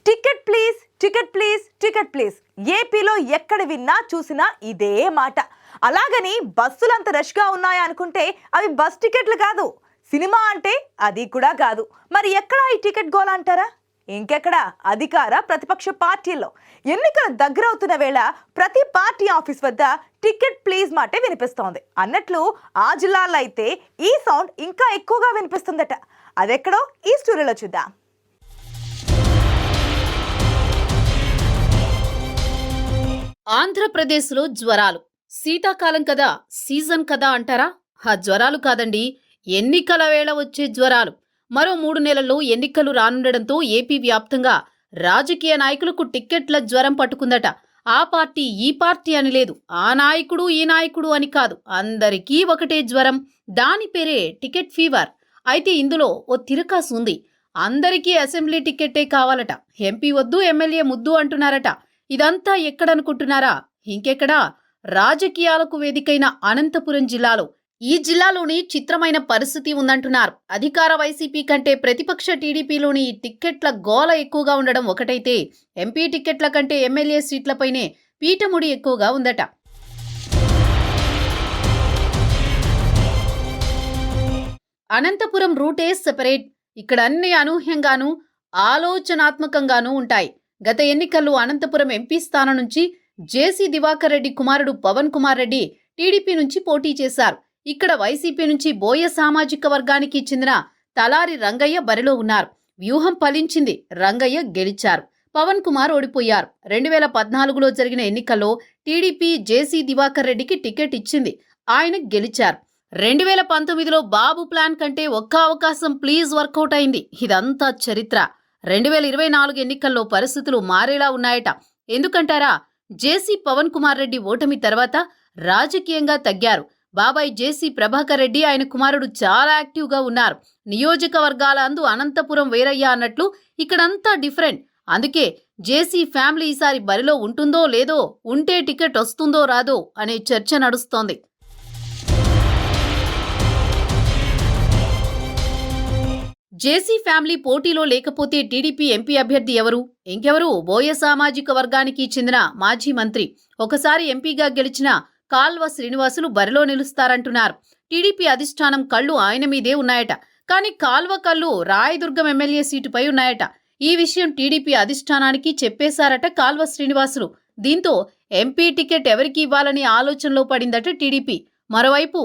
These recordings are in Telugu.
Ticket please, ticket please, ticket please. ఏపీలో ఎక్కడ విన్నా చూసినా ఇదే మాట. అలాగని బస్సులంత రష్గా ఉన్నాయా అనుకుంటే అవి బస్ టికెట్లు కాదు, సినిమా అంటే అది కూడా కాదు. మరి ఎక్కడ ఈ టికెట్ గోల అంటారా? ఇంకెక్కడ అధికార ప్రతిపక్ష పార్టీల్లో ఎన్నికలు దగ్గరవుతున్న వేళ ప్రతి పార్టీ ఆఫీస్ వద్ద టికెట్ ప్లీజ్ మాటే వినిపిస్తోంది. అన్నట్లు ఆ జిల్లాల్లో అయితే ఈ సౌండ్ ఇంకా ఎక్కువగా వినిపిస్తుందట. అదెక్కడో ఈ స్టోరీలో చూద్దాం. ఆంధ్రప్రదేశ్లో జ్వరాలు శీతాకాలం కదా, సీజన్ కదా అంటారా? ఆ జ్వరాలు కాదండి, ఎన్నికల వేళ వచ్చే జ్వరాలు. మరో 3 నెలల్లో ఎన్నికలు రానుండడంతో ఏపీ వ్యాప్తంగా రాజకీయ నాయకులకు టిక్కెట్ల జ్వరం పట్టుకుందట. ఆ పార్టీ ఈ పార్టీ అని లేదు, ఆ నాయకుడు ఈ నాయకుడు అని కాదు, అందరికీ ఒకటే జ్వరం. దాని పేరే టికెట్ ఫీవర్. అయితే ఇందులో ఓ తిరకాసు ఉంది. అందరికీ అసెంబ్లీ టికెట్టే కావాలట, ఎంపీ వద్దు ఎమ్మెల్యే ముద్దు అంటున్నారట. ఇదంతా ఎక్కడనుకుంటున్నారా? ఇంకెక్కడా, రాజకీయాలకు వేదికైన అనంతపురం జిల్లాలో. ఈ జిల్లాలోని చిత్రమైన పరిస్థితి ఉందంటున్నారు. అధికార వైసీపీ కంటే ప్రతిపక్ష టీడీపీలోని టిక్కెట్ల గోల ఎక్కువగా ఉండడం ఒకటైతే, ఎంపీ టిక్కెట్ల కంటే ఎమ్మెల్యే సీట్లపైనే పీఠముడి ఎక్కువగా ఉందట. అనంతపురం రూటే సెపరేట్. ఇక్కడ అన్ని అనూహ్యంగానూ ఆలోచనాత్మకంగానూ ఉంటాయి. గత ఎన్నికల్లో అనంతపురం ఎంపీ స్థానం నుంచి జేసీ దివాకర్ రెడ్డి కుమారుడు పవన్ కుమార్ రెడ్డి టీడీపీ నుంచి పోటీ చేశారు. ఇక్కడ వైసీపీ నుంచి బోయ సామాజిక వర్గానికి చెందిన తలారి రంగయ్య బరిలో ఉన్నారు. వ్యూహం ఫలించింది, రంగయ్య గెలిచారు, పవన్ కుమార్ ఓడిపోయారు. 2014లో జరిగిన ఎన్నికల్లో టీడీపీ జేసీ దివాకర్ రెడ్డికి టికెట్ ఇచ్చింది, ఆయన గెలిచారు. 2019లో బాబు ప్లాన్ కంటే ఒక్క అవకాశం ప్లీజ్ వర్కౌట్ అయింది. ఇదంతా చరిత్ర. 2024 ఎన్నికల్లో పరిస్థితులు మారేలా ఉన్నాయట. ఎందుకంటారా? జేసీ పవన్ కుమార్ రెడ్డి ఓటమి తర్వాత రాజకీయంగా తగ్గారు. బాబాయ్ జేసీ ప్రభాకర్ రెడ్డి, ఆయన కుమారుడు చాలా యాక్టివ్గా ఉన్నారు. నియోజకవర్గాల అందు అనంతపురం వేరయ్యా అన్నట్లు ఇక్కడంతా డిఫరెంట్. అందుకే జేసీ ఫ్యామిలీ ఈసారి బరిలో ఉంటుందో లేదో, ఉంటే టికెట్ వస్తుందో రాదో అనే చర్చ నడుస్తోంది. జేసీ ఫ్యామిలీ పోటీలో లేకపోతే టీడీపీ ఎంపీ అభ్యర్థి ఎవరు? ఇంకెవరు? బోయ సామాజిక వర్గానికి చెందిన మాజీ మంత్రి, ఒకసారి ఎంపీగా గెలిచిన కాల్వ శ్రీనివాసులు బరిలో నిలుస్తారంటున్నారు. టీడీపీ అధిష్టానం కళ్ళు ఆయన మీదే ఉన్నాయట. కానీ కాల్వ కళ్ళు రాయదుర్గం ఎమ్మెల్యే సీటుపై ఉన్నాయట. ఈ విషయం టీడీపీ అధిష్టానానికి చెప్పేశారట కాల్వ శ్రీనివాసులు. దీంతో ఎంపీ టికెట్ ఎవరికి ఇవ్వాలని ఆలోచనలో పడిందట టీడీపీ. మరోవైపు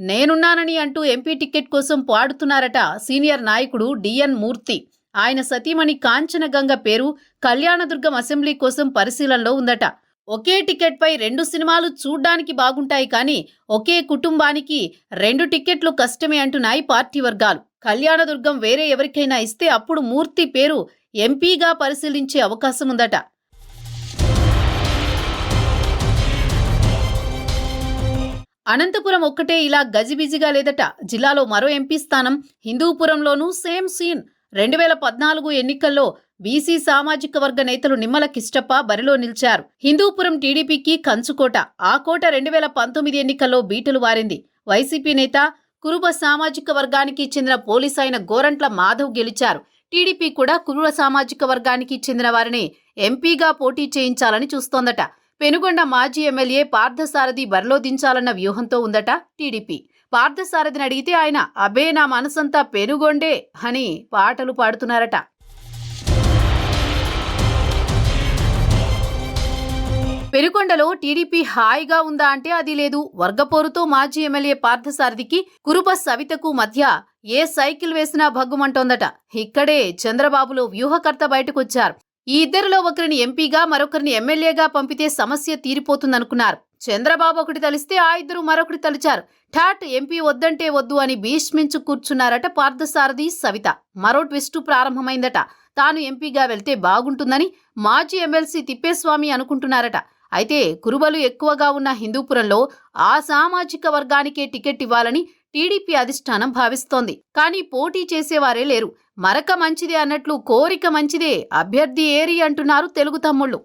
నేనున్నానని అంటూ ఎంపీ టికెట్ కోసం పాడుతున్నారట సీనియర్ నాయకుడు డిఎన్ మూర్తి. ఆయన సతీమణి కాంచనగంగ పేరు కళ్యాణదుర్గం అసెంబ్లీ కోసం పరిశీలనలో ఉందట. ఒకే టికెట్పై 2 సినిమాలు చూడ్డానికి బాగుంటాయి, కానీ ఒకే కుటుంబానికి 2 టికెట్లు కష్టమే అంటున్నాయి పార్టీ వర్గాలు. కళ్యాణదుర్గం వేరే ఎవరికైనా ఇస్తే అప్పుడు మూర్తి పేరు ఎంపీగా పరిశీలించే అవకాశం ఉందట. అనంతపురం ఒక్కటే ఇలా గజిబిజిగా లేదట. జిల్లాలో మరో ఎంపీ స్థానం హిందూపురంలోనూ సేమ్ సీన్. 2014 ఎన్నికల్లో బీసీ సామాజిక వర్గ నేతలు నిమ్మల కిష్టప్ప బరిలో నిలిచారు. హిందూపురం టీడీపీకి కంచుకోట. ఆ కోట 2019 ఎన్నికల్లో బీటలు వారింది. వైసీపీ నేత కురుబ సామాజిక వర్గానికి చెందిన పోలీస్ అయిన గోరంట్ల మాధవ్ గెలిచారు. టీడీపీ కూడా కురుబ సామాజిక వర్గానికి చెందిన వారిని ఎంపీగా పోటీ చేయించాలని చూస్తోందట. పెనుగొండ మాజీ ఎమ్మెల్యే పార్థసారథి బరిలో దించాలన్న వ్యూహంతో ఉందట టీడీపీ. పార్థసారథిని అడిగితే ఆయన అబే నా మనసంతా పెనుగొండే అని పాటలు పాడుతున్నారట. పెనుగొండలో టీడీపీ హాయిగా ఉందా అంటే అది లేదు. వర్గపోరుతో మాజీ ఎమ్మెల్యే పార్థసారథికి కురుబ సవితకు మధ్య ఏ సైకిల్ వేసినా భగ్గుమంటోందట. ఇక్కడే చంద్రబాబులో వ్యూహకర్త బయటకొచ్చారు. ఈ ఇద్దరిలో ఒకరిని ఎంపీగా మరొకరిని ఎమ్మెల్యేగా పంపితే సమస్య తీరిపోతుందనుకున్నారు. చంద్రబాబు ఒకటి తలిస్తే ఆ ఇద్దరు మరొకటి తలిచారు. ఠాట్ ఎంపీ వద్దంటే వద్దు అని భీష్మించు కూర్చున్నారట పార్థసారథి సవిత. మరో ట్విస్టు ప్రారంభమైందట. తాను ఎంపీగా వెళ్తే బాగుంటుందని మాజీ ఎమ్మెల్సీ తిప్పేస్వామి అనుకుంటున్నారట. అయితే కురుబలు ఎక్కువగా ఉన్న హిందూపురంలో ఆ సామాజిక వర్గానికే టికెట్ ఇవ్వాలని టీడీపీ అధిష్టానం భావిస్తోంది. కానీ పోటీ చేసేవారే లేరు. మరక మంచిదే అన్నట్లు కోరిక మంచిదే, అభ్యర్థి ఏరి అంటున్నారు తెలుగు తమ్ముళ్లు.